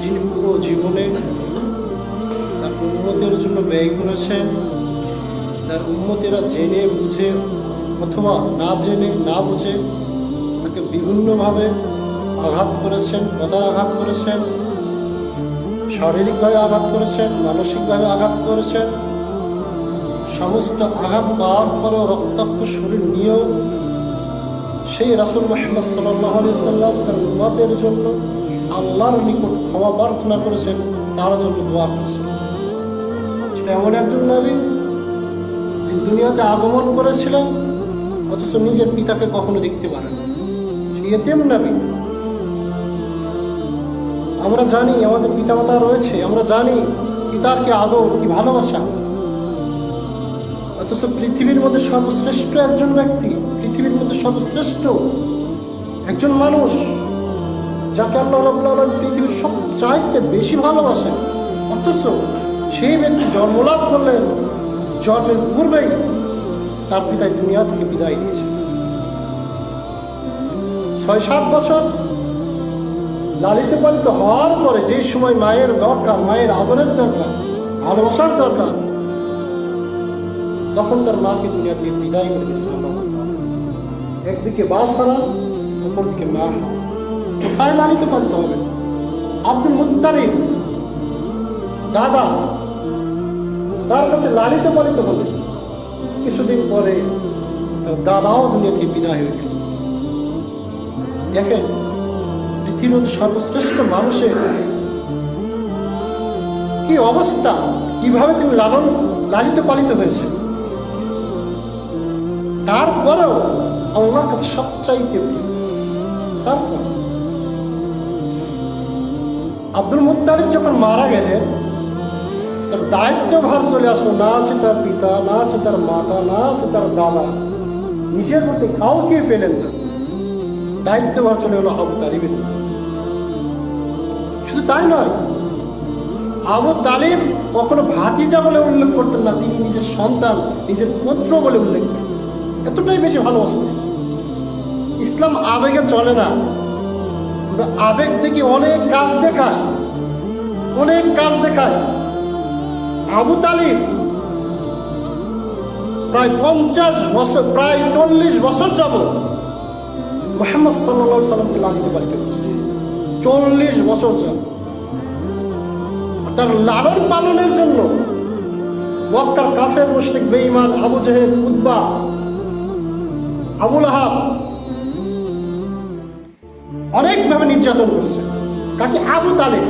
যিনি পুরো জীবনে তার উম্মতের জন্য ব্যয় করেছেন, তার উম্মতেরা জেনে বুঝে অথবা না জেনে না বুঝে তাকে বিভিন্নভাবে আঘাত করেছেন, কথায় আঘাত করেছেন, শারীরিকভাবে আঘাত করেছেন, মানসিকভাবে আঘাত করেছেন। সমস্ত আঘাত পাওয়ার পরেও রক্তাক্ত শরীর নিয়েও সেই রাসূল মুহাম্মদ সাল্লাল্লাহু আলাইহি সাল্লাম তার উম্মতের জন্য আল্লাহর নিকট ক্ষমা প্রার্থনা করেছেন, তার জন্য দোয়া করেছেন। সেটা এমন একজন নবী যিনি দুনিয়াতে আগমন করেছিলেন অথচ নিজের পিতাকে কখনো দেখতে পারেন, সেই এতিম নবী। আমরা জানি আমাদের পিতামাতা রয়েছে, আমরা জানি পিতার কি আদর, কি ভালোবাসা, অথচ পৃথিবীর মধ্যে সর্বশ্রেষ্ঠ একজন ব্যক্তি, পৃথিবীর মধ্যে সর্বশ্রেষ্ঠ একজন মানুষ যাকে আল্লাহ রাব্বুল আলামিন পৃথিবীর সবচাইতে বেশি ভালোবাসেন, অথচ সেই ব্যক্তি জন্মলাভ করলেন জন্মের পূর্বেই তার পিতা দুনিয়া থেকে বিদায় নিয়েছে। ৬-৭ বছর লালিত পালিত হওয়ার পরে যে সময় মায়ের দরকার, মায়ের আদরের দরকার, ভালোবাসার দরকার, তখন তার মাকে দুনিয়া থেকে বিদায় করে দিয়েছিলাম। একদিকে বাপ হারা, অপরদিকে মা হারা, কোথায় লালিত পালিত হবে? আব্দুল মুত্তালিব দাদা তার কাছে লালিত পালিত হলেন, কিছুদিন পরে তার দাদাও দুনিয়া থেকে বিদায় হয়ে গেল। দেখেন পৃথিবীর সর্বশ্রেষ্ঠ মানুষের কি অবস্থা, কিভাবে তিনি লালিত পালিত হয়েছে। তারপরেও আল্লাহর কাছে সবচাইতে তারপর আব্দুল মুত্তালিব যখন মারা গেলেন, তার দায়িত্বভার চলে আসলো, না আছে তার পিতা, না আছে তার মাতা, না আছে তার দাদা, নিজের মধ্যে কাউকে পেলেন না, দায়িত্বভার চলে হলো আবু তালিবের। শুধু তাই নয়, আবু তালিব কখনো ভাতিজা বলে উল্লেখ করতেন না, তিনি নিজের সন্তান, নিজের পুত্র বলে উল্লেখ করতেন। এতটাই বেশি ভালোবাসতেন। ইসলাম আবেগে চলে না, আবেগ থেকে অনেক কাজ দেখায়, অনেক কাজ দেখায়। আবু তালিব প্রায় 50 বছর, প্রায় 40 বছর যাবত মুহাম্মদ সাল্লাল্লাহু আলাইহি সাল্লামকে লালিত পালিত করেছে। 40 বছর যাবত তার লালন পালনের জন্য মক্কার কাফের মুশরিক বেঈমান আবু জেহেল, উতবা, আবু লাহাব অনেকভাবে নির্যাতন করেছে। কাকে? আবু তালিব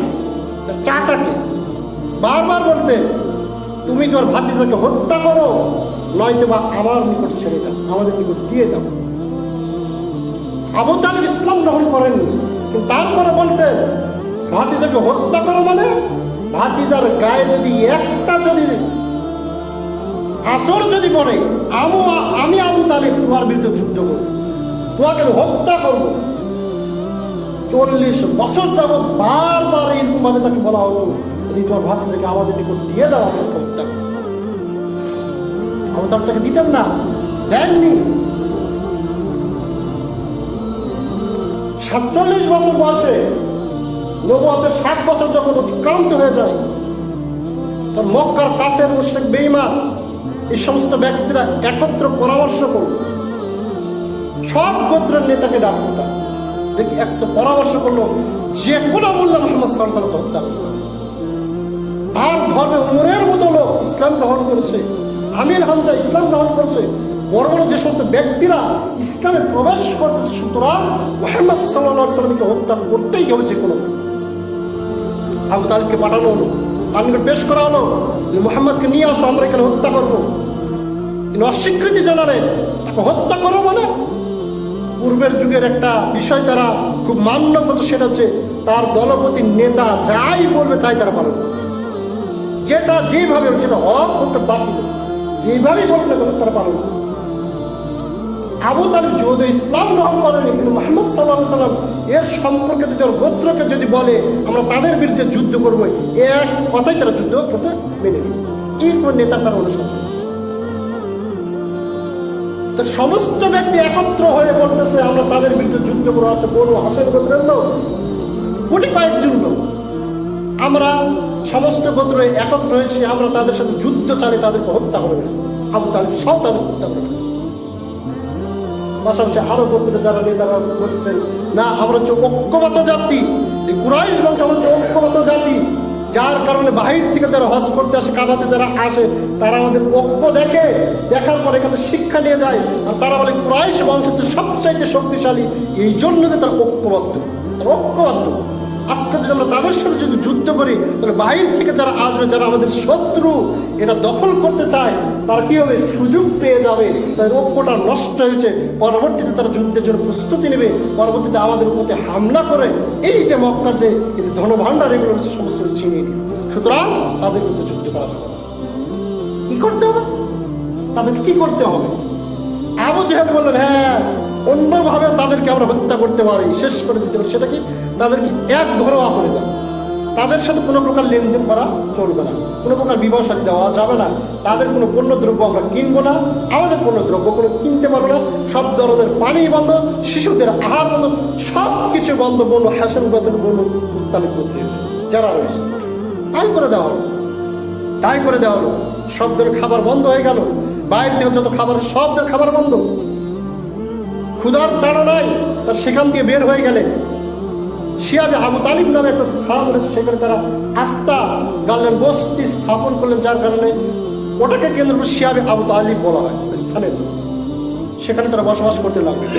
তার চাচাকে। বারবার বলতেন, তুমি তোমার ভাতিজাকে হত্যা করো, নয়তো বা আমার নিকট ছেড়ে দাও, আমাদের নিকট দিয়ে দাও। আবু তালিব ইসলাম গ্রহণ করেননি, কিন্তু তারপরে বলতেন ভাতিজাকে হত্যা করো মানে ভাতিজার গায়ে যদি একটা যদি আসর যদি পড়ে, আমি আবু তালিব তোমার বিরুদ্ধে যুদ্ধ করব, তোমাকে হত্যা করব। 40 বছর যাবৎ বারবার এরকম ভাবে তাকে বলা হতো, যদি তোমার ভাতিজাকে আমাদের নিকট দিয়ে দাও, আমাকে হত্যা করো। আবু তালিব তাকে দিতেন না, দেননি। 47 বছর বয়সে, নবুয়তের 60 বছর যখন অতিক্রান্ত হয়ে যায়, তখন মক্কার কাফের মুশরিক বেঈমান এই সমস্ত ব্যক্তিরা একত্র পরামর্শ করল, সব গোত্রের নেতাকে ডাকতাম, দেখি একটা পরামর্শ করলো যে কোনো মূল্যে মুহাম্মদ সাল্লাল্লাহু আলাইহি ওয়াসাল্লামকে হত্যা করবে। তার ধর্মে উমরের মতো লোক ইসলাম গ্রহণ করেছে, আমির হামজা ইসলাম গ্রহণ করেছে, বড় বড় যে সমস্ত ব্যক্তিরা ইসলামে প্রবেশ করতেছে, সুতরাং মুহাম্মদ সাল্লাল্লাহু আলাইহি ওয়াসাল্লামকে হত্যা করতেই হবে যে কোনো। আবু তালিবকে পাঠানো হলো, তাকে পেশ করা হলো, মুহাম্মদকে নিয়ে আসো, আমরা এখানে হত্যা করবো। কিন্তু অস্বীকৃতি জানালেন, তাকে হত্যা করো মানে পূর্বের যুগের একটা বিষয় তারা খুব মান্য করতো, সেটা হচ্ছে তার দলপতি নেতা যাই বলবে তাই তারা পালন করবে, যেটা যেভাবে সেটা হক হতে বাতিল, যেভাবেই বলবে তারা পালন করবে। আবু তালিব যদি ইসলাম গ্রহণ করেনি, কিন্তু মুহাম্মদ সাল্লাল্লাহু আলাইহি ওয়াসাল্লাম এর সম্পর্কে যদি ওর গোত্রকে যদি বলে আমরা তাদের বিরুদ্ধে যুদ্ধ করবো, এক কথাই তারা যুদ্ধ করতে মেনে নেবে। এরপর নেতা তার অনুসরণ, সমস্ত ব্যক্তি একত্র হয়ে বলতেছে আমরা তাদের বিরুদ্ধে যুদ্ধ করা হচ্ছে। বনু হাসেম গোত্রের লোক, কোটি কয়েকজন লোক আমরা সমস্ত গোত্র একত্র হয়েছি, আমরা তাদের সাথে যুদ্ধ চালিয়ে তাদেরকে হত্যা করবে না। আবু তালিব সব তাদের হত্যা করবে না। পাশাপাশি আরো গোত্রে যারা নেতারা বলছেন, না আমরা হচ্ছে ঐক্যবদ্ধ জাতি, এই কুরাইশ বংশ আমরা হচ্ছে ঐক্যবদ্ধ জাতি, যার কারণে বাহির থেকে যারা হজ করতে আসে, কাবাতে যারা আসে, তারা আমাদের ঐক্য দেখে, দেখার পরে এখানে শিক্ষা নিয়ে যায়, আর তারা বলে কুরাইশ বংশ হচ্ছে সবচাইতে শক্তিশালী, এই জন্য যে তারা ঐক্যবদ্ধ, তারা ঐক্যবদ্ধ। আজকে যদি আমরা তাদের সাথে যদি যুদ্ধ করি, তাহলে বাহির থেকে যারা আসবে, যারা আমাদের শত্রু, এটা দখল করতে চায়, তারা কি হবে, সুযোগ পেয়ে যাবে, তাদের ঐক্যটা নষ্ট হয়েছে, পরবর্তীতে তারা যুদ্ধের জন্য প্রস্তুতি নেবে, পরবর্তীতে আমাদের উপরে হামলা করে এই যে মক্কার যে ধনভাণ্ডার এগুলো হচ্ছে সমস্ত ছিনিয়ে নিবে। সুতরাং তাদের বিরুদ্ধে যুদ্ধ করা যাবে। কি করতে হবে, তাদেরকে কি করতে হবে? আবু জেহেল বললেন, হ্যাঁ অন্যভাবে তাদেরকে আমরা হত্যা করতে পারি, শেষ করে দিতে পারি। সেটা কি, তাদেরকে এক ঘরোয়া করে দেয়, তাদের সাথে কোনো প্রকার লেনদেন করা চলবে না, কোনো প্রকার বিবাহ দেওয়া যাবে না, তাদের কোনো পণ্য দ্রব্য আমরা কিনবো না, আমাদের পণ্য দ্রব্য কোনো কিনতে পারবো না, সব ধরনের পানি বন্ধ, শিশুদের আহার বন্ধ, সব কিছু বন্ধ। বললো হাসান গোত্রের, বললো মুত্তালিব গোত্রের যারা রয়েছে, তাই করে দেওয়া হলো, তাই করে দেওয়া হলো। সব ধরনের খাবার বন্ধ হয়ে গেল, বাইরে থেকে যত খাবার, সব ধরনের খাবার বন্ধ। ক্ষুধার তাড়া নাই, তার সেখান থেকে বের হয়ে গেলেন। শিয়াবে আবু তালিব নামে একটা স্থান রয়েছে, সেখানে তারা আস্থা গালেন, বস্তি স্থাপন করলেন, যার কারণে ওটাকে কেন্দ্র করে শিয়াবে আবু তালিব বলা হয় স্থানের। সেখানে তারা বসবাস করতে লাগলেন।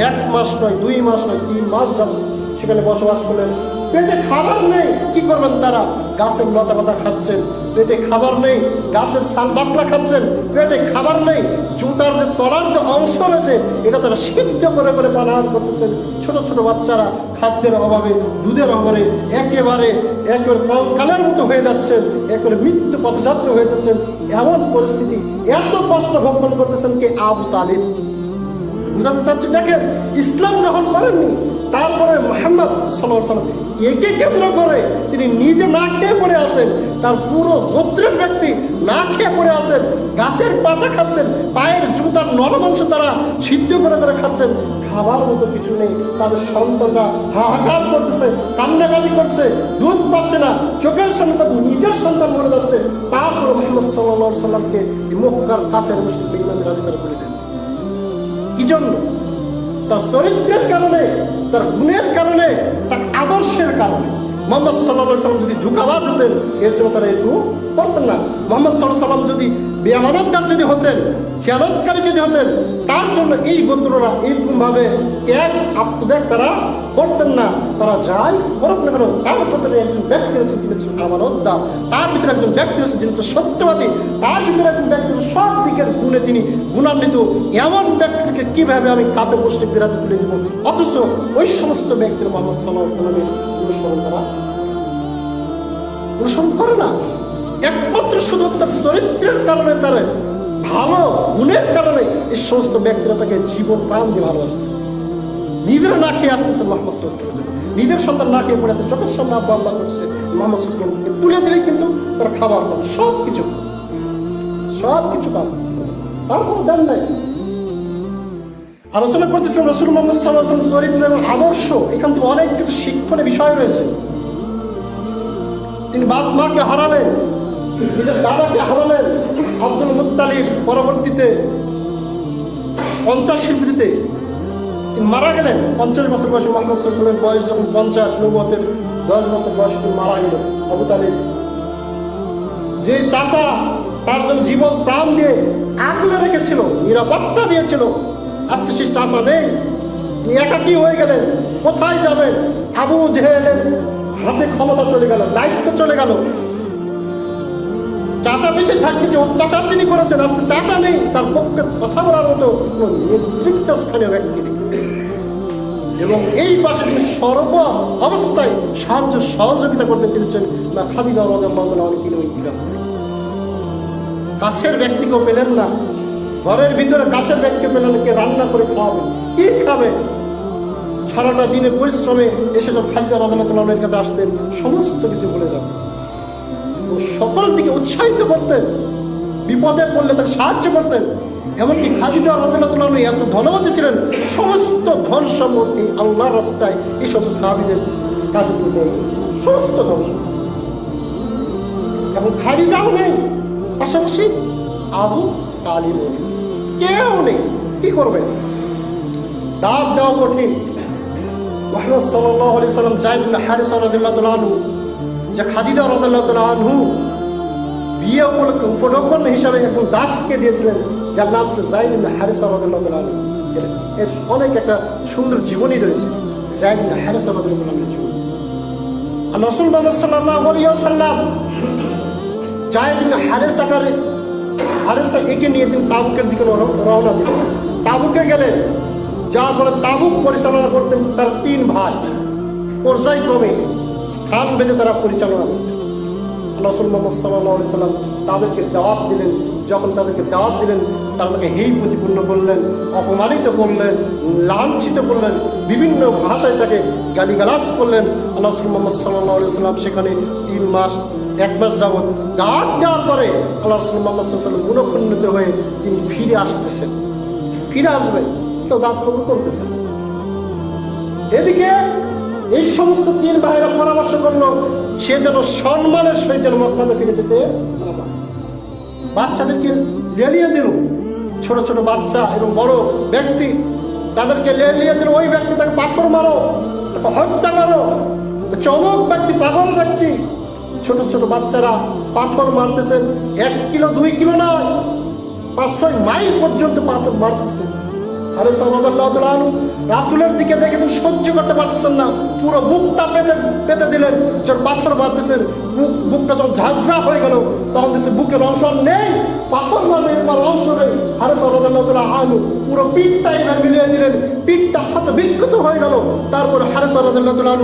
1 মাস নয়, 2 মাস নয়, 3 মাস যাব সেখানে বসবাস করলেন। পেটে খাবার নেই, কি করবেন তারা? গাছের লতা পাতা খাচ্ছেন, পেটে খাবার নেই, গাছের সাল বাকলা খাচ্ছেন, পেটে খাবার নেই, জুতার যে তলার যে অংশ রয়েছে এটা তারা সিদ্ধ করে করে পানাহার করতেছেন। ছোট ছোট বাচ্চারা খাদ্যের অভাবে, দুধের অভাবে একেবারে কঙ্কালের মতো হয়ে যাচ্ছেন, একেবারে মৃত্যু পথযাত্রী হয়ে যাচ্ছেন। এমন পরিস্থিতি, এত কষ্ট ভোগ করতেছেন কে? আবু তালিব। বুঝাতে চাচ্ছি, দেখেন ইসলাম গ্রহণ করেননি, তারপরে মুহাম্মদ সাল্লাল্লাহু আলাইহি ওয়াসাল্লাম একে কেন্দ্র করে তিনি নিজে না খেয়ে পড়ে আছেন, তার পুরো গোত্রের ব্যক্তি না খেয়ে পড়ে আছেন, গাছের পাতা খাচ্ছেন, পায়ের জুতার নরম অংশ তারা সিদ্ধ করে করে খাচ্ছেন। খাবার মতো কিছু নেই, তাদের সন্তানরা হাহাকার করতেছে, কান্নাকাটি করছে, দুধ পাচ্ছে না, চোখের সামনে তাদের নিজের সন্তান মরে যাচ্ছে। তারপরে মুহাম্মদ সাল্লাল্লাহু আলাইহি ওয়াসাল্লামকে মক্কার কাফের মুশরিক বেঈমানদের অধিকার করে দেন। কি জন্য? তার চরিত্রের কারণে, তার গুণের কারণে, তার আদর্শের কারণে। মুহাম্মদ সাল্লাল্লাহু আলাইহি ওয়াসাল্লাম যদি ধোঁকাবাজ হতেন, এর জন্য তারা একটু করতেন না। মুহাম্মদ সাল্লাল্লাহু আলাইহি ওয়াসাল্লাম যদি বেয়ামানতদার যদি হতেন, খেয়ানতকারী যদি হতেন, তার জন্য এই গোত্ররা এইরকম ভাবে এক আত্মত্যাগ তারা করতেন না। তারা যাই করুক না কেন, তার ভিতরে একজন ব্যক্তি রয়েছে যিনি হচ্ছেন আমানতদার, তার ভিতরে একজন ব্যক্তি রয়েছে যিনি হচ্ছে সত্যবাদী, তার ভিতরে একজন ব্যক্তি রয়েছে সব দিকের গুণে তিনি গুণান্বিত। এমন ব্যক্তিকে কিভাবে আমি কাপে মুশরিকদের হাতে তুলে দিব? অথচ ওই সমস্ত ব্যক্তির মুহাম্মদ সাল্লাল্লাহু আলাইহি ওয়াসাল্লামের অনুসরণ তারা অনুসরণ করে না। একমাত্র শুধু তার চরিত্রের কারণে, তার ভালো গুণের কারণে এই সমস্ত ব্যক্তিরা তাকে জীবন প্রাণ দিয়ে ভালোবাসে। নিজেরা না খেয়ে আসতেছে মুহাম্মদ সাল্লাল্লাহু আলাইহি ওয়াসাল্লাম, নিজের সন্তান না খেয়ে পড়ে আছে, চোখের সামনে আব্বা আব্বা করছে, মুহাম্মদ সাল্লাল্লাহু আলাইহি ওয়াসাল্লামকে তুলে দিলেই কিন্তু তার খাবার পাবে, সব কিছু পাবে, তারপর দেন নাই। আলোচনা করতেছিলাম রাসূল মুহাম্মদ সাল্লাল্লাহু আলাইহি ওয়াসাল্লাম চরিত্র এবং আদর্শ। এখান থেকে অনেক কিছু শিক্ষণীয় বিষয় রয়েছে। তিনি বাপ মাকে হারালেন, নিজের দাদাকে হারালেন। আব্দুল মুত্তালিব পরবর্তীতে 50 হিজরিতে মারা গেলেন। 50 বছর বয়সে মুহাম্মদ সাল্লাল্লাহু আলাইহি ওয়াসাল্লামের বয়স যখন 50, নবুয়তের 10 বছর বয়সে তিনি মারা গেলেন। আবু তালিব, যে চাচা তার জন্য জীবন প্রাণ দিয়ে আগলে রেখেছিল, নিরাপত্তা দিয়েছিল, আজকে সেই চাচা নেই, তিনি একাকী হয়ে গেলেন। কোথায় যাবেন? আবু জেহেলের হাতে ক্ষমতা চলে গেল, দায়িত্ব চলে গেল। চাচা বেঁচে থাকতে যে অত্যাচার তিনি করেছেন, আজকে চাচা নেই, তার পক্ষে কথা বলার মতো কোন নেতৃত্ব স্থানীয় ব্যক্তি নেই। এবং এই পাশে তিনি সর্ব অবস্থায় সাহায্য সহযোগিতা করতে পেরেছেন না। খাদিজা রাদিয়াল্লাহু আনহা অনেক দিন ইন্তিকাল করেন। কাছের ব্যক্তিকেও পেলেন না, ঘরের ভিতরে কাছের ব্যক্তিকে পেলেন, কে রান্না করে খাওয়াবে, কি খাবে? সারাটা দিনের পরিশ্রমে এসে যখন খাদিজা রাদিয়াল্লাহু আনহার কাছে আসতেন, সমস্ত কিছু ভুলে যাবেন। সকল দিকে উৎসাহিত করতেন, বিপদে পড়লে তাকে সাহায্য করতেন। এমনকি খাদিজা রাদিয়াল্লাহু আনহা এত ধনবতী ছিলেন, সমস্ত ধন সম্পদ এই আল্লাহর রাস্তায় এই সমস্ত সাহাবীদের কাজে তুলে সমস্ত ধন সম্পদ। এবং খাদিজাও নেই, পাশাপাশি আবু তালিবও নেই, কেউ নেই। কি করবে? দাঁত দেওয়া কঠিন। মুহাম্মদ সাল্লাল্লাহু আলাইহি সাল্লাম যায়েদ ইবনে হারিসা রাদিয়াল্লাহু তাআলা আনহু, যে খাদিজা রাদিয়াল্লাহু তাআলা আনহু বিয়ে উপলক্ষে উপঢৌকন হিসাবে এখন দাসকে দিয়েছিলেন, যার নাম ছিল যায়েদ ইবনে হারিসা রাদিয়াল্লাহু তাআলা আনহু। এর অনেক একটা সুন্দর জীবনী রয়েছে যায়েদ ইবনে হারিসা রাদিয়াল্লাহু তাআলা আনহুর জীবন। আর রাসূল মুহাম্মদ সাল্লাল্লাহু আলাইহি ওয়াসাল্লাম যায়েদ ইবনে হারিসা একে নিয়ে তিনি তাবুকের দিকে রওনা দিলেন। তাবুকে গেলেন, যার পরে তাবুক পরিচালনা করতেন তার 3 ভাই। পর্যায়ক্রমে স্থান বেঁধে তারা পরিচালনা করতেন। রাসূল মুহাম্মদ সাল্লাল্লাহু আলাইহি ওয়াসাল্লাম তাদেরকে দাওয়াত দিলেন। যখন তাদেরকে দাওয়াত দিলেন, তারা তাকে হেয় প্রতিপন্ন করলেন, অপমানিত করলেন, লাঞ্ছিত করলেন, বিভিন্ন ভাষায় তাকে গালিগালাজ করলেন। রাসূল মুহাম্মদ সাল্লাল্লাহু আলাইহি ওয়াসাল্লাম সেখানে 3 মাস 1 মাস যাবৎ দাওয়াত দেওয়ার পরে আল্লাহ রাসূল মুহাম্মদ সাল্লাল্লাহু আলাইহি ওয়াসাল্লাম মনোক্ষুণ্ণ হয়ে তিনি ফিরে আসতেছেন, ফিরে আসবেন, তো দাওয়াত কবুল করতেছেন। এদিকে এই সমস্ত 3 ভাইয়েরা পরামর্শ করলো সে যেন সম্মানের সহিত যেন মক্কাতে ফিরে যেতে পারে। বাচ্চাদেরকে লেলিয়ে দিল, ছোট ছোট বাচ্চা এবং বড় ব্যক্তি, তাদেরকে লেলিয়ে দিল, ওই ব্যক্তি তাকে পাথর মারো, তাকে হত্যা করো। চমক ব্যক্তি, পাগল ব্যক্তি, ছোট ছোট বাচ্চারা পাথর মারতেছেন। 1 কিলো 2 কিলো নয়, 5-6 মাইল পর্যন্ত পাথর মারতেছেন। আরে সাল্লাল্লাহু তাআলা রাসূলের দিকে দেখে তিনি সহ্য করতে পারতেছেন না, পুরো বুকটা পেতে দিলেন। যখন পাথর মারতেছেন, বুকটা যখন ঝাঁঝরা হয়ে গেল, তখন দেখছে বুকের অংশ নেই, পাথর মারলে এবার অংশ নেই। আরে সাল্লাল্লাহু তাআলা পুরো পিঠটা এবার মিলিয়ে দিলেন, পিঠটা ক্ষত বিক্ষত হয়ে গেল। তারপরে হারেস রাদিয়াল্লাহু তাআলা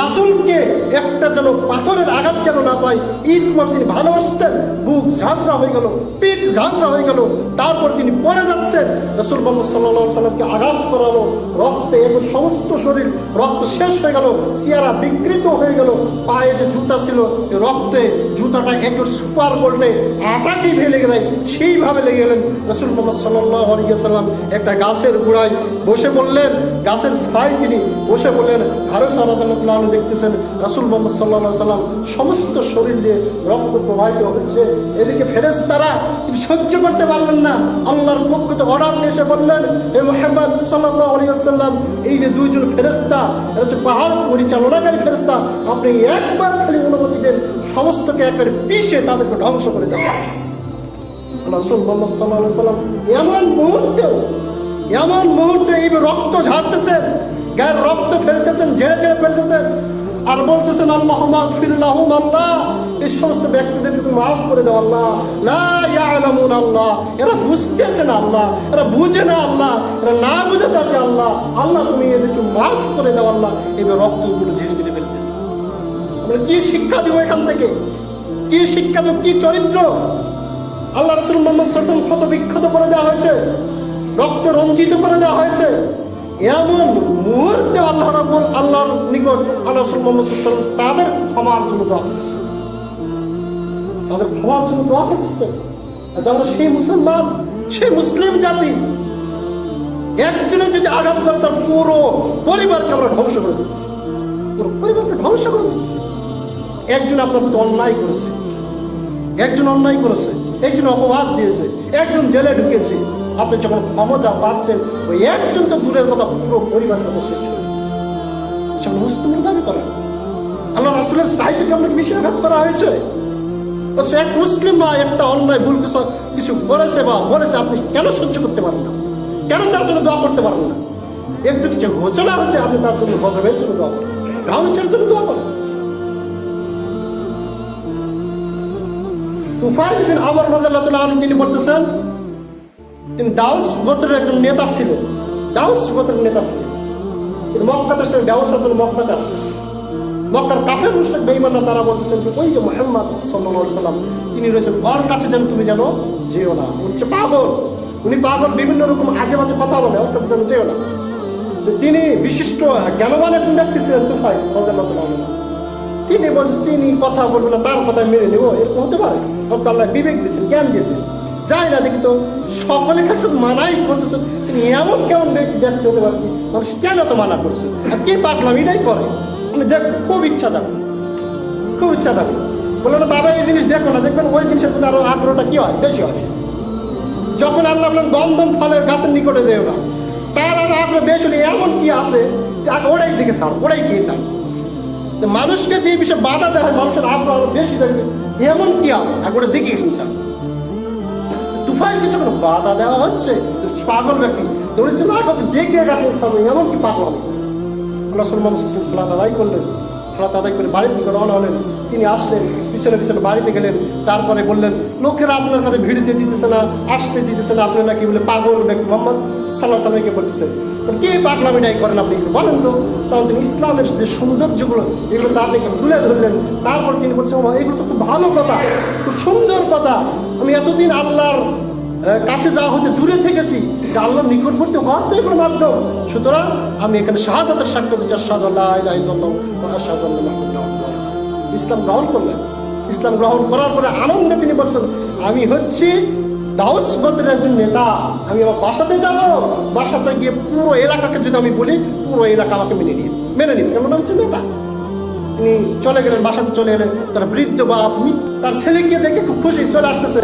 রাসূলকে একটা যেন পাথরের আঘাত যেন না পায়, ঈদকুমার তিনি ভালোবাসতেন। বুক ঝাঁঝরা হয়ে গেল, পিঠ ঝাঁঝরা হয়ে গেল। তারপর তিনি পড়ে যাচ্ছেন, রাসূল মুহাম্মদ সাল্লাল্লাহু আলাইহি ওয়াসাল্লামকে আঘাত করালো, রক্তে এবং সমস্ত শরীর রক্ত শেষ হয়ে গেল, চেহারা বিকৃত হয়ে গেল। পায়ে যে জুতা ছিল, রক্তে জুতাটা একটু সুপার গোল্ডে আটাকি ফেলে দেয়, সেইভাবে লেগে গেলেন। রাসূল মুহাম্মদ সাল্লাল্লাহু আলাইহি ওয়াসাল্লাম একটা গাছের গোড়ায় বসে পড়লেন, গাছের ছায়ায় তিনি বসে পড়লেন। হারেস রাদিয়াল্লাহু তাআলা দেখতেছেন রাসূল মুহাম্মদ সাল্লাল্লাহু আলাইহি ওয়াসাল্লাম সমস্ত শরীর দিয়ে রক্ত প্রবাহিত হচ্ছে। এদিকে ফেরেশতারা তিনি সহ্য করতে পারলেন না, আল্লাহর পক্ষ থেকে অর্ডার নিয়ে এসে বললেন, হে মুহাম্মদ সাল্লাল্লাহু আলাইহি ওয়াসাল্লাম, এই যে 2 জন ফেরেশতা, এরা হচ্ছে পাহাড় পরিচালনাকারী ফেরেশতা, আপনি একবার খালি অনুমতি দেন, সমস্তকে একবারে পিষে তাদেরকে ধ্বংস করে দেন। রাসূল মুহাম্মদ সাল্লাল্লাহু আলাইহি ওয়াসাল্লাম এমন মুহূর্তে এই রক্ত ঝাড়তেছেন, গায়ের রক্ত ফেলতেছেন, ঝেড়ে ঝেড়ে ফেলতেছেন, আর বলতেছেন আল্লাহুম্মা গফির লাহুম, আল্লাহ এই সমস্ত ব্যক্তিদেরকে তুমি মাফ করে দাও আল্লাহ। লা ইয়ালামুন, আল্লাহ এরা বুঝতেছে না, আল্লাহ এরা বুঝে না, আল্লাহ এরা না বুঝে যাচ্ছে, আল্লাহ আল্লাহ তুমি এদেরকে মাফ করে দাও আল্লাহ। এবার রক্তগুলো ঝেড়ে ঝেড়ে ফেলতেছে। আমরা কি শিক্ষা দিব এখান থেকে? কি শিক্ষা দেব? কি চরিত্র? আল্লাহ রাসূল মুহাম্মদ সাল্লাল্লাহু আলাইহি ওয়াসাল্লাম ক্ষত বিক্ষত করে দেওয়া হয়েছে, রক্ত রঞ্জিত করে দেওয়া হয়েছে। এমন মুহূর্তে আল্লাহর নিকট আল্লাহ রাসূল মুহাম্মদ সাল্লাল্লাহু আলাইহি ওয়াসাল্লাম তাদের ক্ষমার জন্য দোয়া করছে, তাদের ক্ষমার জন্য দোয়া করছে। আমরা সেই মুসলমান, সেই মুসলিম জাতি, একজনের যদি আঘাত করে তার পুরো পরিবারকে আমরা ধ্বংস করে দিচ্ছি, পুরো পরিবারকে ধ্বংস করে দিচ্ছি। একজন আপনার প্রতি অন্যায় করেছে, একজন অন্যায় করেছে, একজন অপবাদ দিয়েছে, একজন জেলে ঢুকেছে, আপনি যখন ক্ষমতা পাচ্ছেন, ওই একজন তো দূরের কথা, পুরো পরিবার কথা শেষ করে দিচ্ছে। সেগুলো মুসলিমের দাবি করেন, আল্লাহ রাসূলের চাইতে আপনাকে বেশি আঘাত করা হয়েছে। এক মুসলিম বা একটা অন্যায় ভুল কিছু করেছে বা বলেছে, আপনি কেন সহ্য করতে পারেন না? কেন তার জন্য দোয়া করতে পারেন না? একটু কিছু ঘোষণা হচ্ছে, আপনি তার জন্য গজবের জন্য দোয়া করেন, ধ্বংসের জন্য দোয়া করেন। তুফাইল বিন আমর রাদিয়াল্লাহু তাআলা আনহু তিনি বলতেছেন, তিনি দাউস গোত্রের একজন নেতা ছিলেন, দাউস গোত্রের নেতা ছিলেন। তিনি মক্কাতে আসলেন, ব্যবসার জন্য মক্কাতে আসলেন। মক্কার কাফের মুশরিক বেঈমানরা তারা বলতেছেন যে ওই যে মুহাম্মদ সাল্লাল্লাহু আলাইহি ওয়াসাল্লাম তিনি রয়েছেন, ওর কাছে যেন তুমি যেন যেও না, উনি পাগল, উনি পাগল, বিভিন্ন রকম আজে বাজে কথা বলে, ওর কাছে যেন যেও না। তিনি বিশিষ্ট জ্ঞানবান একজন ব্যক্তি ছিলেন তুফাইল রাদিয়াল্লাহু তাআলা। তিনি বলছেন তিনি কথা বলবেন না, তার কথা মেনে নেবো, এরকম হতে পারে? আল্লাহ বিবেক দিয়েছেন, জ্ঞান দিয়েছেন, যাই না দেখি তো সকলে শুধু মানাই করতেছেন, তিনি এমন কেমন ব্যক্তি হতে পারেন? মানুষ কেন তো মানা করছে? আর কে পাগলাম এটাই করে? আমি দেখ খুব ইচ্ছা থাকবে, খুব ইচ্ছা থাকবে। বললেন বাবা এই জিনিস দেখো না, দেখবেন ওই জিনিসের প্রতি আরো আগ্রহটা কি হয়, বেশি হয়। যখন আল্লাহ বলেন গন্ধম ফলের গাছের নিকটে যেও না, তার আরো আগ্রহ বেশি হলে এমন কি আছে যে আগে ওরাই দিকে ছাড়, ওরাই খেয়ে ছাড়। মানুষকে যে বিষয়ে বাধা দেওয়া হয় মানুষের আগ্রহ আরো বেশি থাকবে, এমন কি আছে আগে ওরা দেখে শুনছান। তুফাইলকে যখন বাধা দেওয়া হচ্ছে, পাগল ব্যক্তি দৌড়েছে না, দেখে গেছেন সামনে, এমন কি পাগল হবে। রাসূল মুহাম্মদ সাল্লাল্লাহু আলাইহি ওয়াসাল্লাম সালাত আদায় করলেন, সালাত আদায় করে বাড়ির দিকে রওনা হলেন। তিনি আসলেন, পিছনে পিছনে বাড়িতে গেলেন। তারপরে বললেন লোকেরা আপনার কাছে ভিড়তে দিতেছে না, আসতে দিতেছে না, আপনি নাকি বলে পাগল ব্যক্তি মুহাম্মদ সাল্লাল্লাহু আলাইহি ওয়াসাল্লামকে বলতেছেন। কে পাগলামিটাই করেন আপনি এগুলো বলেন তো। তখন তিনি ইসলামের যে সৌন্দর্যগুলো এগুলো তার থেকে তুলে ধরলেন। তারপর তিনি বলছেন এগুলো তো খুব ভালো কথা, খুব সুন্দর কথা, আমি এতদিন আল্লাহর কাছে যাওয়া হতে দূরে থেকেছি, আল্লাহর নিকটবর্তী হওয়ার তো এগুলো মাধ্যম। সুতরাং আমি এখানে শাহাদাতের সাক্ষ্য দিচ্ছি, আশহাদু আল্লা ইলাহা ইল্লাল্লাহ ওয়া আশহাদু আন্না মুহাম্মাদান রাসূলুল্লাহ। ইসলাম গ্রহণ করলেন। ইসলাম গ্রহণ করার পরে আনন্দে তিনি বলছেন আমি হচ্ছি দাউস গোত্রের একজন নেতা, আমি আমার বাসাতে যাবো, বাসাতে গিয়ে পুরো এলাকাকে যদি আমি বলি পুরো এলাকা আমাকে মেনে নিবে, এমন হচ্ছে নেতা। তিনি চলে গেলেন, বাসাতে চলে এলেন। তার বৃদ্ধ বাপ তার ছেলেকে দেখে খুব খুশি, চলে আসতেছে।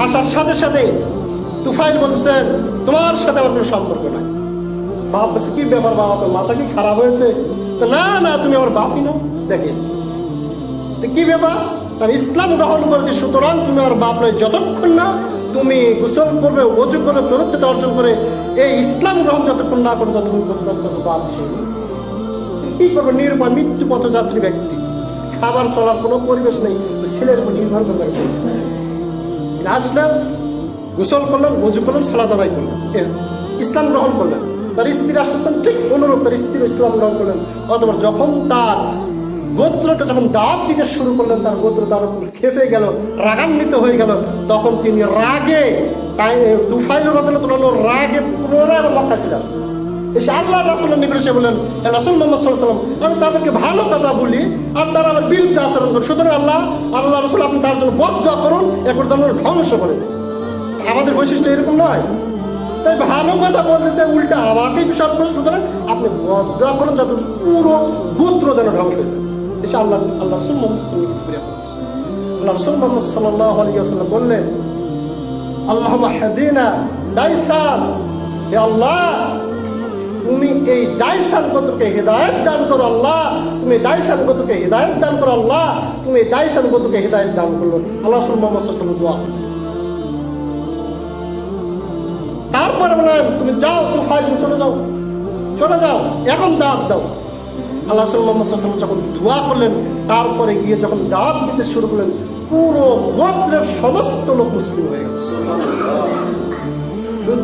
আসার সাথে সাথে তুফাইল বলছেন তোমার সাথে আমার কোনো সম্পর্ক নাই। বাপ বলছে কি ব্যাপার বাবা, তোর মাথা কি খারাপ হয়েছে? না না, তুমি আমার বাপই নাও। দেখে কি ব্যাপার, আমি ইসলাম গ্রহণ করেছি, সুতরাং তুমি আমার বাপ নয়। যতক্ষণ না তুমি গোসল করবে, ওযু করে, পবিত্রতা অর্জন করে এই ইসলাম গ্রহণ যতক্ষণ না করবে ততক্ষণ পর্যন্ত বাপ হিসেবে কি করবে? নির্ভর মৃত্যু পথযাত্রী ব্যক্তি, খাবার চলার কোনো পরিবেশ নেই, ছেলের উপর নির্ভর করে থাকে। আসলেন, গোসল করলেন, ওযু করলেন, সালাত আদায় করলেন, ইসলাম গ্রহণ করলেন। তার স্ত্রী আসতেছেন, ঠিক অনুরূপ তার স্ত্রীর ইসলাম গ্রহণ করলেন। অথবা যখন তার গোত্রটা যখন দাওয়াত দিতে শুরু করলেন, তার গোত্র তার উপর খেপে গেল, রাগান্বিত হয়ে গেল। তখন তিনি রাগে, তাই তুফাইল রাদিয়াল্লাহু রাগে পুনরায় মক্কা চলে আসলেন। এসে আল্লাহ রাসূলের নিকটে এসে বললেন রাসূল মুহাম্মদ সাল্লাল্লাহু আলাইহি ওয়াসাল্লাম, আমি তাদেরকে ভালো কথা বলি আর তারা আমার বিরুদ্ধে আচরণ করে, সুতরাং আল্লাহ রাসূল আপনি তার জন্য বদদুয়া করুন, একবার তার ধ্বংস করে দেন। আমাদের বৈশিষ্ট্য এরকম নয়, তাই ভালো কথা বলতেছে উল্টা আমাকেই দোষারোপ করে, সুতরাং আপনি বদদুয়া করুন যাতে পুরো গোত্র যেন ধ্বংস হয়ে যায়। এসে আল্লাহ রাসূল মুহাম্মদ সাল্লাল্লাহু আলাইহি ওয়াসাল্লাম বললেন আল্লাহুম্মা হাদিনা দাইসান, হে আল্লাহ তুমি এই দাইসান গোত্রকে হিদায়াত দান করো। আল্লাহ তুমি দাইসান গোত্রকে হিদায়াত দান করো। আল্লাহ তুমি দাইসান গোত্রকে হিদায়াত দান করো। আল্লাহ রাসূল মুহাম্মদ সাল্লাল্লাহু আলাইহি ওয়াসাল্লাম দোয়া। তারপরে বললেন তুমি যাও, তুফাইল চলে যাও, এখন দাওয়াত দাও। আল্লাহ রাসূল মুহাম্মদ সাল্লাল্লাহু আলাইহি ওয়াসাল্লাম যখন দোয়া করলেন, তারপরে গিয়ে যখন দাওয়াত দিতে শুরু করলেন, পুরো গোত্রের সমস্ত লোক মুসলিম হয়ে গেল।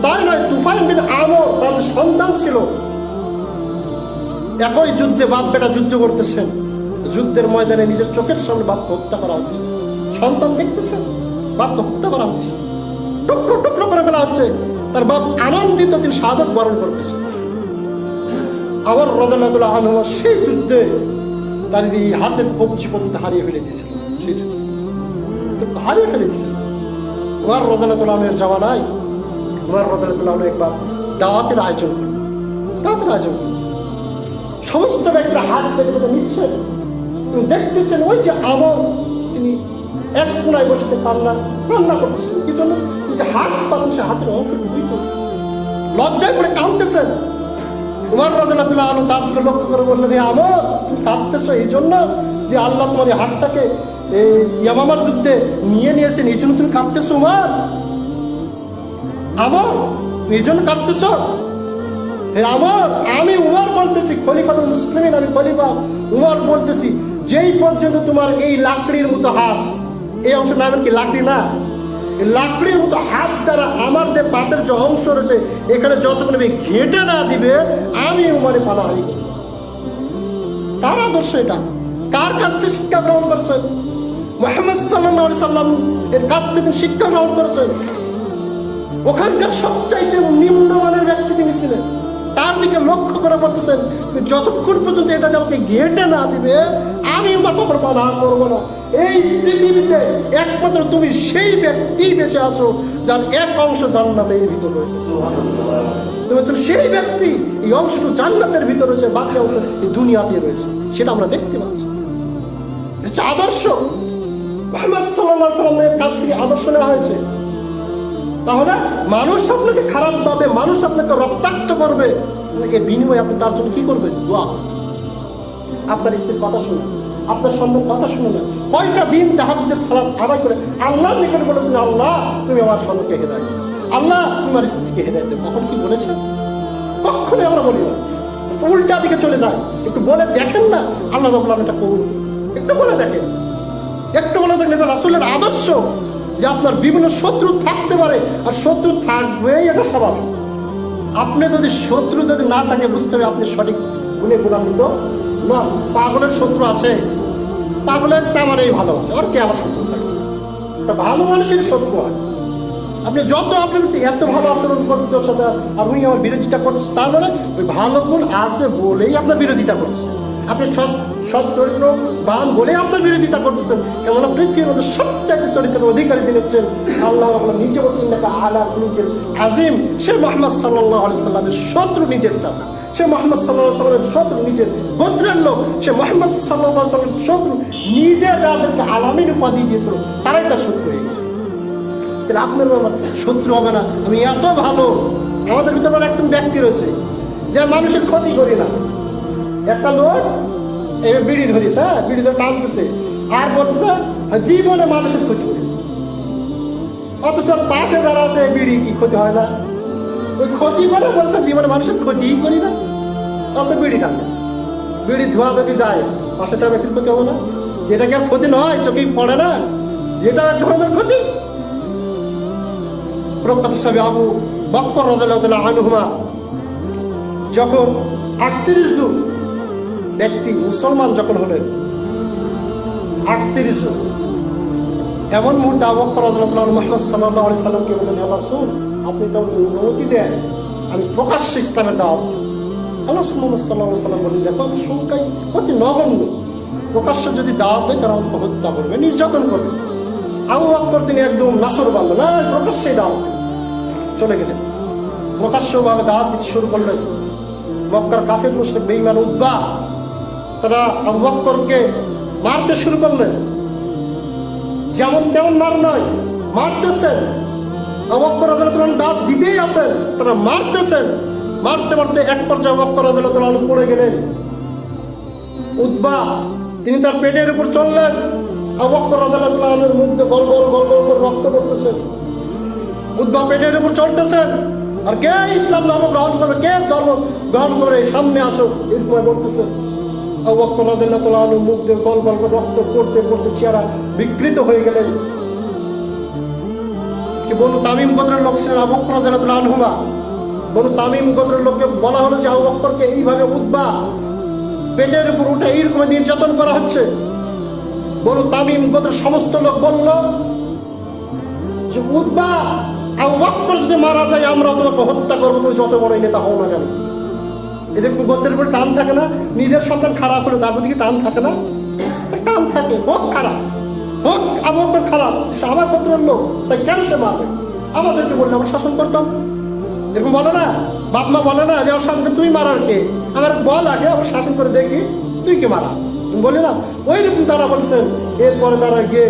তাই নয়, তুফাইল বিন আমর তার যে সন্তান ছিল, একই যুদ্ধে বাপ বেটা যুদ্ধ করতেছেন, যুদ্ধের ময়দানে নিজের চোখের সামনে বাপকে হত্যা করা হচ্ছে। সন্তান দেখতেছেন বাপকে হত্যা করা হচ্ছে, টুকরো টুকরো করে ফেলা হচ্ছে। তার বাপ আনন্দিত, তিনি শাহাদাত বরণ করতেছেন। আমার রাদিয়াল্লাহু আনহু সেই যুদ্ধে তার এই হাতের কবজি পর্যন্ত হারিয়ে ফেলে দিয়েছিল, সেই যুদ্ধে হারিয়ে ফেলে দিয়েছিল। ওমর রাদিয়াল্লাহু আনহুর জামানায় ওমর রাদিয়াল্লাহু আনহু একবার দাওয়াতের আয়োজন করলেন। সমস্ত ব্যক্তিরা হাত পেতে পেতে নিচ্ছেন, তিনি দেখতেছেন ওই যে আমর, তিনি এক কোনায় বসে কান্না করতেছেন। কি জন্য? যে হাত পাতেন সে হাতের অংশ ঢুকিত, লজ্জায় পড়ে কাঁদতেছেন। ওমর রাদিয়াল্লাহু আনহু তার দিকে লক্ষ্য করে বললেন, আমর তুমি কাঁদতেছো এই জন্য যে আল্লাহ তোমার এই হাতটাকে ইয়ামামার যুদ্ধে নিয়েছেন, এই জন্য তুমি কাঁদতেছো? আমর এই জন্য কাঁদতেছো? হে আমর, আমি উমর বলতেছি, খলিফাতুল মুসলিমিন, আমি খলিফা উমর বলতেছি, যেই পর্যন্ত তোমার এই লাকড়ির মতো হাত, এই অংশ না কি লাকড়ি না, লাকড়ির মতো হাত দ্বারা আমার যে পাতের যে অংশ রয়েছে এখানে যতক্ষণ ঘেটে না দিবে আমি উমরে পানাহারি করব। কার আদর্শ এটা? কার কাছ থেকে শিক্ষা গ্রহণ করেছেন? মুহাম্মদ সাল্লাল্লাহু আলাইহি সাল্লাম এর কাছ থেকে শিক্ষা গ্রহণ করেছেন। ওখানকার সবচাইতে নিম্নমানের ব্যক্তি তিনি ছিলেন, তার দিকে লক্ষ্য করে বলতেছেন যতক্ষণ পর্যন্ত এটা আমাকে ঘেটে না দিবে আমি আমার কখনো পানাহার করবো না। এই পৃথিবীতে একমাত্র তুমি সেই ব্যক্তি বেঁচে আছো যার এক অংশ জান্নাতের ভিতর রয়েছে। তুমি হচ্ছ সেই ব্যক্তি, এই অংশটুকু জান্নাতের ভিতর রয়েছে, বাকি অংশ এই দুনিয়াতে রয়েছে, সেটা আমরা দেখতে পাচ্ছি। এটা আদর্শ। মুহাম্মদ সাল্লাল্লাহু আলাইহি ওয়াসাল্লামের কাছ থেকে আদর্শ নেওয়া হয়েছে। তাহলে মানুষ আপনাকে খারাপ ভাবে, মানুষ আপনাকে রক্তাক্ত করবে, এর বিনিময়ে আপনি তার জন্য কি করবেন? দোয়া। আপনার স্ত্রীর কথা শুনুন, আপনার সন্তান কথা শুনুন না। কয়টা দিন তাহাজ্জুদের সালাত আদায় করে আল্লাহর নিকট বলেছেন, আল্লাহ তুমি আমার সন্তানকে হেদায়েত দাও, আল্লাহ তুমি আমার স্ত্রীকে হেদায়েত দাও। কখন কি বলেছেন? কখনোই আমরা বলি না, উল্টা দিকে চলে যায়। একটু বলে দেখেন না, আল্লাহ রাব্বুল আলামিন এটা কবুল করুন। একটু বলে দেখেন, একটু বলে দেখেন। এটা রাসূলের আদর্শ যে আপনার বিভিন্ন শত্রু থাকতে পারে, আর শত্রু থাকবেই, এটা স্বাভাবিক। আপনি যদি শত্রু যদি না থাকে, বুঝতে হবে আপনি সঠিক গুণে গুণান্বিত না। পাগলের শত্রু আছে, পাগলের তা মানে ভালোবাসে, আর কে আমার শত্রু থাকে? ভালো মানুষের শত্রু হয়। আপনি যত আপনার এত ভালো আচরণ করছে ওর সাথে, আপনি আমার বিরোধিতা করছেন, তার মানে ওই ভালো গুণ আছে বলেই আপনার বিরোধিতা করছে। আপনি সব চরিত্র বান বলেই আপনার বিরোধিতা করছেন। কেমন পৃথিবীর মধ্যে সবচাইতে চরিত্রের অধিকারী তিনি হচ্ছেন আল্লাহ রাব্বুল আলামিন নিজে বলছেন, আলা কুলুকিল আযীম। সে মুহাম্মদ সাল্লাল্লাহু আলাইহি সাল্লামের শত্রু নিজের চাচা, সে মুহাম্মদ সাল্লাল্লাহু আলাইহি সাল্লামের শত্রু নিজের গোত্রের লোক, সে মুহাম্মদ সাল্লাল্লাহু আলাইহি সাল্লামের শত্রু নিজে যাদেরকে আলামিন উপাধি দিয়েছিল তারাই তার শত্রু হয়ে গেছে। তাহলে আপনার আমার শত্রু হবে না। আমি এত ভালো, আমাদের ভিতরে একজন ব্যক্তি রয়েছে যে মানুষের ক্ষতি করি না। একটা লোক এবার বিড়ি ধরিস, হ্যাঁ বিড়ি ধরে টানতেছে আর বলতেছে জীবনে মানুষের ক্ষতি করি, অথচ পাশে যারা আছে বিড়ি কি ক্ষতি হয় না? ওই ক্ষতি করে বলছে জীবনে মানুষের ক্ষতিই করি না, অথচ বিড়ি টানতেছে। বিড়ি ধোয়া যদি যায় পাশে তার ব্যক্তির ক্ষতি হবে না? যেটা কি আর ক্ষতি নয়, চোখেই পড়ে না, যেটা এক ধরনের ক্ষতি। প্রখ্যাত সাহাবী আবু বকর রাদিয়াল্লাহু তাআলা আনহুমা যখন 38 জন ব্যক্তি মুসলমান যখন হলেন, 38 জন, এমন মুহূর্তে আবু বকর রাদিয়াল্লাহু তাআলা মুহাম্মদ সাল্লাল্লাহু আলাইহি সাল্লামকে বললেন, আল্লাহ রাসূল আপনি তো অনুমতি দেন আমি প্রকাশ্যে ইসলামের দাওয়াত দিই। আল্লাহ মুহাম্মদ সাল্লাল্লাহু আলাইহি সাল্লাম বললেন, দেখো সংখ্যায় অতি নগণ্য, প্রকাশ্যে যদি দাওয়াত দেয় তারা আমাকে হত্যা করবে, নির্যাতন করবে। আবু বকর তিনি একদম নাসর বাঁধলেন, না প্রকাশ্যে দাওয়াত চলে গেলেন, প্রকাশ্যভাবে দাওয়াত দিতে শুরু করলেন। মক্কার কাফের মুশরিক বেঈমান উতবা তারা আবু বকরকে মারতে শুরু করলেন। যেমন তেমন মার নয়, মারতেছেন। আবু বকর রাদিয়াল্লাহু তাআলা দাওয়াত দিতেই আছেন, তারা মারতেছেন। মারতে মারতে এক পর্যায়ে আবু বকর রাদিয়াল্লাহু তাআলা পড়ে গেলেন। উতবা তিনি তার পেটের উপর চললেন। আবু বকর রাদিয়াল্লাহু তাআলার মধ্যে গল গল গল গল করে রক্ত পড়তেছে। উতবা পেটের উপর চলতেছেন, আর কে ইসলাম ধর্ম গ্রহণ করবে, কে ধর্ম গ্রহণ করে সামনে আসো, এরকম বলতেছে। আবু বকর রাদিয়াল্লাহু তাআলার মুখ দিয়ে গল গল করে রক্ত পড়তে পড়তে চেহারা বিকৃত হয়ে গেলেন। কি বনু তামিম গোত্রের লোক ছিলেন আবু বকর রাদিয়াল্লাহু তাআলা আনহুমা। বনু তামিম গোত্রের লোককে বলা হলো যে আবু বকরকে এইভাবে উতবা পেটের উপর উঠে এইরকম নির্যাতন করা হচ্ছে। বনু তামিম গোত্রের সমস্ত লোক বলল যে উতবা আবু বকর যদি মারা যায় আমরা তোমাকে হত্যা করবো, তুমি যত বড় নেতা হও না কেন। এরকম গোত্রের উপর টান থাকে না? নিজের সন্তান খারাপ হলে তার প্রতি টান থাকে না? টান থাকে, হোক খারাপ হোক, আবু বকর খারাপ, সে আমার গোত্রের লোক, তাই কেন সে মারবে? আমাদেরকে বললে আমরা শাসন করতাম। এরকম বলে না, বাপ মা বলে না যে আমার সন্তান তুই মারার কে, আমার বল আগে আমরা শাসন করে দেখি তুই কে মারা, তুমি বলি না? ওই রকম তারা বলছেন। এরপরে তারা গিয়ে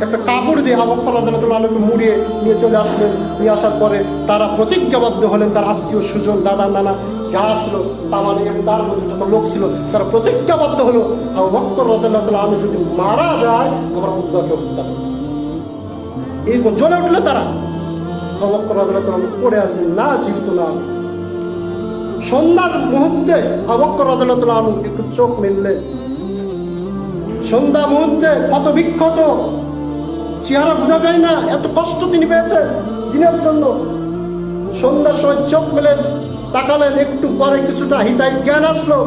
একটা কাপড় দিয়ে আবু বকর রাদিয়াল্লাহু তাআলা আনহুকে মুড়িয়ে নিয়ে চলে আসলেন। নিয়ে আসার পরে তারা প্রতিজ্ঞাবদ্ধ হলেন, তার আত্মীয় সুজন দাদা নানা যারা ছিল তা মানে এবং তার মধ্যে যত লোক ছিল তারা প্রতিজ্ঞাবদ্ধ হলো আবু বকর রাদিয়াল্লাহু তাআলা আনহু যদি মারা যায় আমরা উতবাকে হত্যা করব। এরকম জ্বলে উঠলো তারা। আবু বকর রাদিয়াল্লাহু তাআলা পড়ে আছেন, না জীবিত না। সন্ধ্যার মুহূর্তে আবু বকর রাদিয়াল্লাহু তাআলা আনহু একটু চোখ মেললেন। সন্ধ্যা মুহূর্তে কত বিক্ষত চেহারা বোঝা যায় না, এত কষ্ট তিনি পেয়েছেন দিনের জন্য। সন্ধ্যার সময় চোখ মেলেন, তাকালেন, একটু পরে কিছুটা হিতায় জ্ঞান আসলো।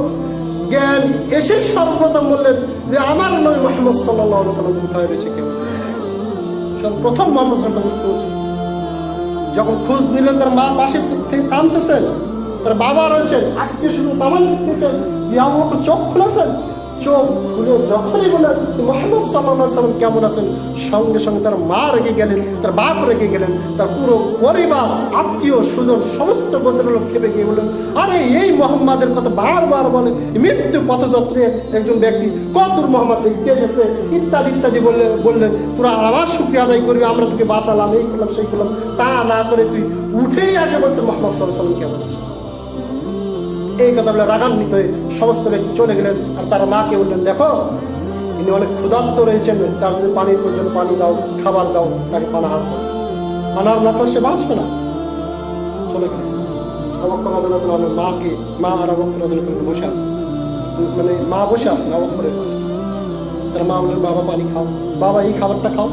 জ্ঞান এসে সর্বপ্রথম বললেন যে আমার নবী মুহাম্মদ সাল্লাল্লাহু আলাইহি সাল্লাম কোথায় রয়েছে, কেমন সর্বপ্রথম মুহাম্মদ সাল্লাল্লাহু আলাইহি সাল্লাম খোঁজ। যখন খোঁজ নিলেন তার মা পাশে থেকে কাঁদতেছেন, তার বাবা রয়েছেন, আত্মীয় শুধু তামান দিতেছেন, আবু বকর চোখ খুলেছেন। চোখ খুলে যখনই বললেন মুহাম্মদ সাল্লাল্লাহু আলাইহি ওয়াসাল্লাম কেমন আছেন, সঙ্গে সঙ্গে তার মা রেগে গেলেন, তার বাপ রেগে গেলেন, তার পুরো পরিবার, আত্মীয় স্বজন, সমস্ত ভদ্রলোক খেপে গিয়ে বললেন, আরে এই মোহাম্মদের কথা বারবার বলে, মৃত্যু পথযাত্রী একজন ব্যক্তি, কতদূর মোহাম্মদ দেখতে এসেছে, ইত্যাদি ইত্যাদি বললেন তোরা আমার শুকরিয়া আদায় করবি, আমরা তোকে বাঁচালাম, এই করলাম সেই করলাম। তা না করে তুই উঠেই আগে বলছে মুহাম্মদ সাল্লাল্লাহু আলাইহি ওয়াসাল্লাম কেমন আছে। এই কথা বলে রাগান্বিত হয়ে সমস্ত ব্যক্তি চলে গেলেন। আর তার মাকে বললেন, দেখো ইনি অনেক ক্ষুধার্ত রয়েছেন, তার যদি পানির প্রয়োজন পানি দাও, খাবার দাও, তাকে পানাহার করো, পানাহার না করে সে বাঁচবে না। চলে গেলেন। আবু বকর রাদিয়াল্লাহু তাআলা মাকে, মা আর আবু বকর রাদিয়াল্লাহু তাআলা বসে আছে, মানে মা বসে আছেন আবু বকরের পাশে। তার মা বললেন, বাবা পানি খাও, বাবা এই খাবারটা খাও।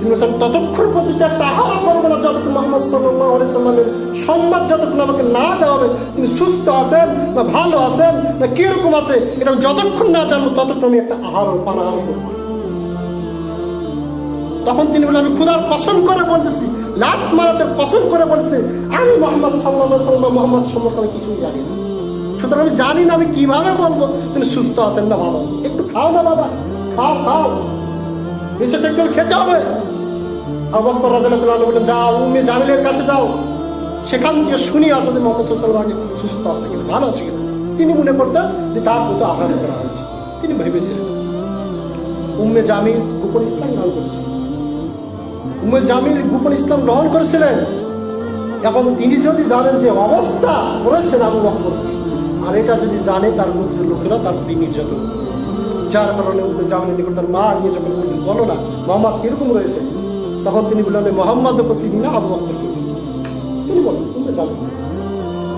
তিনি বলছেন, ততক্ষণ পর্যন্ত একটা আহার করবো না যতক্ষণ মুহাম্মদ সাল্লাল্লাহু আলাইহি সাল্লামের সংবাদ যতক্ষণ আমাকে না দেওয়া হবে, তিনি সুস্থ আছেন না ভালো আছেন না কিরকম আছে, এটা আমি যতক্ষণ না জানবো ততক্ষণ আমি একটা আহার পানাহার করবো। তখন তিনি বললেন, আমি খোদার কসম করে বলতেছি, লাত মারাতে কসম করে বলতেছি, আমি মুহাম্মদ সাল্লাল্লাহু আলাইহি সাল্লাম মুহাম্মদ সম্পর্কে আমি কিছুই জানি না, সুতরাং আমি জানি না আমি কিভাবে বলবো তিনি সুস্থ আছেন না ভালো আছেন। একটু খাও না বাবা, খাও খাও, বেঁচে থাকলে খেতে হবে। আবু বকর রাদিয়াল্লাহু তাআলা বললেন, যাও উম্মে জামিলের কাছে যাও, সেখান থেকে শুনি আসো যে মুহাম্মদ সাল্লাল্লাহু আলাইহি ওয়াসাল্লাম সুস্থ আছে কিনা, ভালো আছে কিনা। তিনি মনে করতেন যে তার প্রতি আঘাত করা হয়েছে, তিনি ভেবেছিলেন। উম্মে জামিল গোপন ইসলাম গ্রহণ করেছিলেন, উম্মে জামিল গোপন ইসলাম গ্রহণ করেছিলেন। এখন তিনি যদি জানেন যে অবস্থা করেছেন আবু বকর, আর এটা যদি জানে তার গোত্রের লোকেরা তার প্রতি নির্যাতন, যার কারণে উম্মে জামিলের নিকট তার মা গিয়ে যখন বললেন, বলো না মোহাম্মদ কিরকম রয়েছে, তখন তিনি বললেন, মোহাম্মদকে চিনি না, আবু বকরকে চিনি। তিনি বলেন, উম্মে জামিল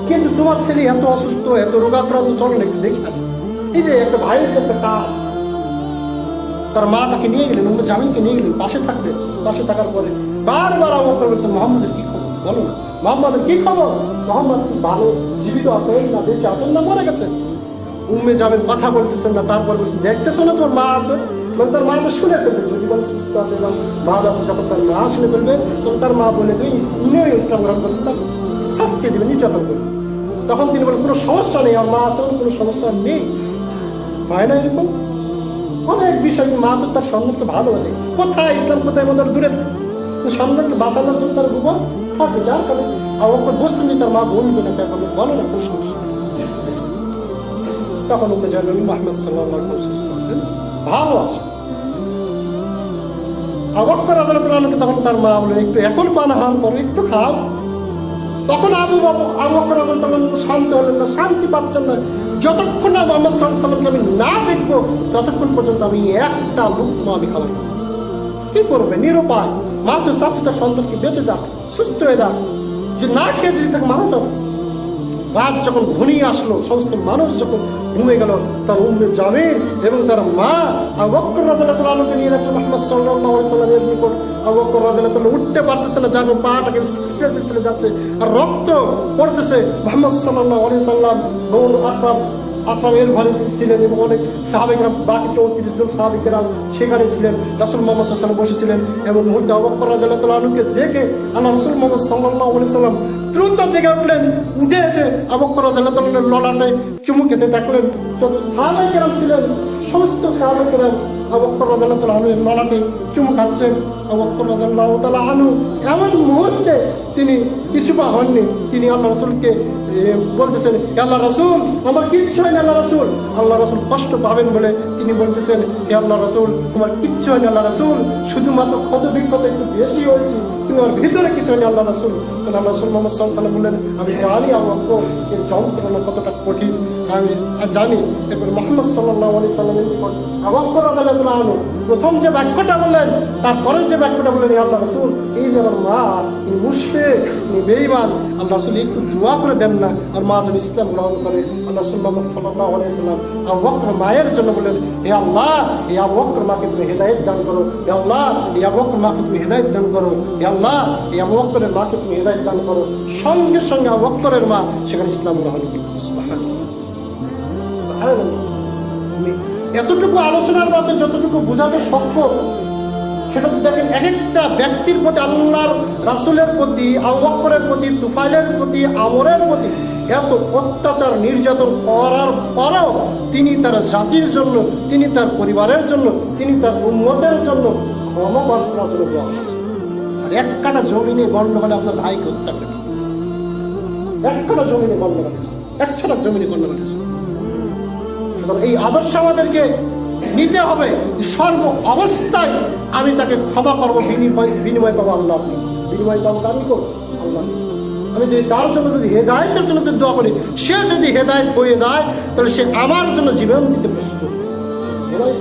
কিন্তু তোমার ছেলে এত অসুস্থ, এত রোগাক্রান্ত, চলো না একটু দেখে আসে। এই যে একটা ভাইয়ের একটা টান, তার মা তাকে নিয়ে গেলেন, উম্মে জামিলকে নিয়ে গেলেন, পাশে থাকবেন। পাশে থাকার পরে বারবার আবু বকর বলছেন, মোহাম্মদের কি খবর বলো না, মোহাম্মদের কি খবর, মোহাম্মদ কি ভালো জীবিত আছেন না বেঁচে আছেন না মরে গেছেন। উম্মে জামিল কথা বলতেছেন না, তারপর বলছেন, দেখতেছো না তোমার মা আছে, তখন তার মাটা শুনে ফেলবে, যদি বলে সুস্থ আছে এবং ভালো আছে, যখন তার মা শুনে ফেলবে তখন তার মা বলে তুই ইসলাম গ্রহণ করছে, তার শাস্তি দেবে, নির্যাতন করবে। তখন তিনি বলেন, কোনো সমস্যা নেই, আমার মা আছে, কোনো সমস্যা নেই। হয় না এরকম অনেক বিষয়, মা তো তার সন্তানকে ভালোবাসে, কোথায় ইসলাম কোথায় মধ্যে দূরে থাকে, সন্তানকে বাঁচানোর জন্য তার গোপন থাকে, যার কারণে আবু বকর বুঝতেন যে তার মা বলবে না, তারপর বলো না কোনো সমস্যা। তখন উম্মে জামিল মুহাম্মদ সাল্লাল্লাহু আলাইহি ওয়াসাল্লাম সুস্থ আছেন, ভালো আছে। আবু বকর রাদিয়াল্লাহু আনহু তখন তার মা বলে, একটু এখন পানাহার করো, একটু খাও। তখন আবু বকর রাদিয়াল্লাহু আনহু শান্ত হলেন না, শান্তি পাচ্ছেন না, যতক্ষণ না মুহাম্মদ সাল্লাল্লাহু আলাইহি ওয়াসাল্লামকে আমি না দেখবো ততক্ষণ পর্যন্ত আমি একটা লুকমা আমি খাবো না। কি করবে, নিরুপায়। মা তো চাচ্ছে তার সন্তানকে বেঁচে যাক, সুস্থ হয়ে যাক, যে না খেয়ে যদি তাকে মারা যাবে। রাত যখন ঘনিয়ে আসলো, সমস্ত মানুষ যখন ঘুমে গেল, তার উম্মে জামিল এবং তার মা আবু বকর রাদিয়াল্লাহু আনহুকে নিয়ে রাখছে মুহাম্মদ সাল্লাল্লাহু আলাইহি ওয়াসাল্লামের নিকট। আবু বকর রাদিয়াল্লাহু আনহু উঠতে পারতেছে না, যার পাটাকে সিলসিলে যাচ্ছে আর রক্ত পড়তেছে। মুহাম্মদ সাল্লাল্লাহু আলাইহি ওয়াসাল্লাম বহু আকরামের ঘরে ছিলেন এবং অনেক সাহাবায়ে বাকি 34 জন সাহাবায়ে কেরাম সেখানে ছিলেন। রাসূল মুহাম্মদ সাল্লাল্লাহু আলাইহি ওয়াসাল্লাম বসেছিলেন এবং মুহূর্তে আবু বকর রাদিয়াল্লাহু আনহুকে দেখে আল্লাহ রাসূল মুহাম্মদ সাল্লাল্লাহু আলাইহি ওয়াসাল্লাম দ্রুত জেগে উঠলেন, উঠে এসে আবু বকর রাদিয়াল্লাহু আনহুর ললাটে চুমু খেতে থাকলেন। যত সাহাবায়ে কেরাম ছিলেন সমস্ত সাহাবায়ে কেরাম আবু বকর রাদিয়াল্লাহু আনহুর ললাটে চুমু খাচ্ছেন। আবু বকর রাদিয়াল্লাহু আনহু এমন মুহূর্তে তিনি পিছুপা হননি, তিনি আল্লাহ রাসূলকে বলতেছেন, আল্লাহ রাসূল আমার কিচ্ছু হয়নি, আল্লাহ রাসূল। আল্লাহ রাসূল কষ্ট পাবেন বলে তিনি বলতেছেন, হে আল্লাহ রাসূল তোমার কিচ্ছু হয়নি আল্লাহ রাসূল, শুধুমাত্র ক্ষত বিক্ষত একটু বেশি হয়েছে, কিন্তু আমার ভিতরে কিছু হয়নি আল্লাহ রাসূল। তখন আল্লাহ রাসূল মুহাম্মদ সাল্লাল্লাহু আলাইহি ওয়াসাল্লাম বললেন, আমি জানি আবু বকর এর যন্ত্রণা কতটা কঠিন, আমি জানি। এরপর মুহাম্মদ সাল্লাল্লাহু আলাইহি ওয়াসাল্লামের নিকট আবু বকর রাদিয়াল্লাহু আনহু প্রথম যে বাক্যটা বললেন, তারপরে যে বাক্যটা বললেন, হে আল্লাহ রাসূল এই যে আমার মা এই মুশরিক এই বেঈমান, আল্লাহ রাসূল একটু দোয়া করে দেন না আর মা যেন ইসলাম গ্রহণ করে। আল্লাহ রাসূল মুহাম্মদ সাল্লাল্লাহু আলাইহি ওয়াসাল্লাম আবু বকর মায়ের জন্য বললেন, হে আল্লাহ এই আবু বকর মাকে তুমি হেদায়েত দান করো, হে আল্লাহ এই আবু বকর মাকে তুমি হেদায়েত দান করো, হে আল্লাহ এই আবু বকরের মাকে তুমি হেদায়েত দান করো। সঙ্গে সঙ্গে আবু বকরের মা সেখানে ইসলাম গ্রহণ করলেন। সুবহানাল্লাহ, সুবহানাল্লাহ। এতটুকু আলোচনার মধ্যে যতটুকু বোঝাতে সক্ষম, সেটা হচ্ছে দেখেন এক একটা ব্যক্তির প্রতি, আল্লাহর রাসূলের প্রতি, আবু বকরের প্রতি, তুফাইলের প্রতি, আমরের প্রতি এত অত্যাচার নির্যাতন করার পরেও তিনি তার জাতির জন্য, তিনি তার পরিবারের জন্য, তিনি তার উম্মতের জন্য ক্ষমা প্রার্থনার জন্য দোয়া করেছেন। আর এক কাটা জমিনে গন্ডগোলে আপনার ভাইকে হত্যা করে দিয়েছে। এক কাটা জমিনে গন্ডগোল, 100 জমিনে গন্ডগোল। সুতরাং এই আদর্শ আমাদেরকে নিতে হবে। সর্ব অবস্থায় আমি তাকে ক্ষমা করবো, বিনিময় পাবো আল্লাহ। বিনিময় পাবো আমি করবো আল্লাহ। আমি যদি তার জন্য যদি হেদায়েতের জন্য যদি দোয়া করি, সে যদি হেদায়েত হয়ে যায়, তাহলে সে আমার জন্য জীবন দিতে প্রস্তুত। হেদায়েত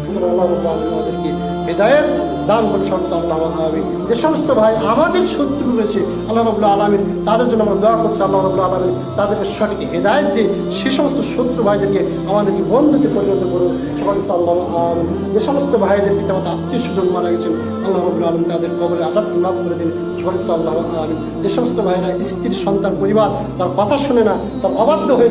সুতরাং আল্লাহ রাব্বুল আলামিন আমাদেরকে হেদায়েত দান করুন সংস্থা আল্লাহ আমিন। যে সমস্ত ভাই আমাদের শত্রু রয়েছে আল্লাহ রাব্বুল আলামিন তাদের জন্য আমরা দোয়া করছি, আল্লাহ রাব্বুল আলামিন তাদেরকে সঠিক হেদায়েত দিয়ে সে সমস্ত শত্রু ভাইদেরকে আমাদেরকে বন্ধুতে পরিণত করুন সংস্থা আল্লাহ আমিন। যে সমস্ত ভাইদের পিতামাতা আত্মীয় স্বজন মারা গেছেন আল্লাহ রাব্বুল আলামিন তাদের কবরে আযাবকে মাফ করে দিন সংস্থা আল্লাহ আমিন। যে সমস্ত ভাইরা স্ত্রী সন্তান পরিবার তার কথা শুনে না, তার অবাধ্য হয়েছে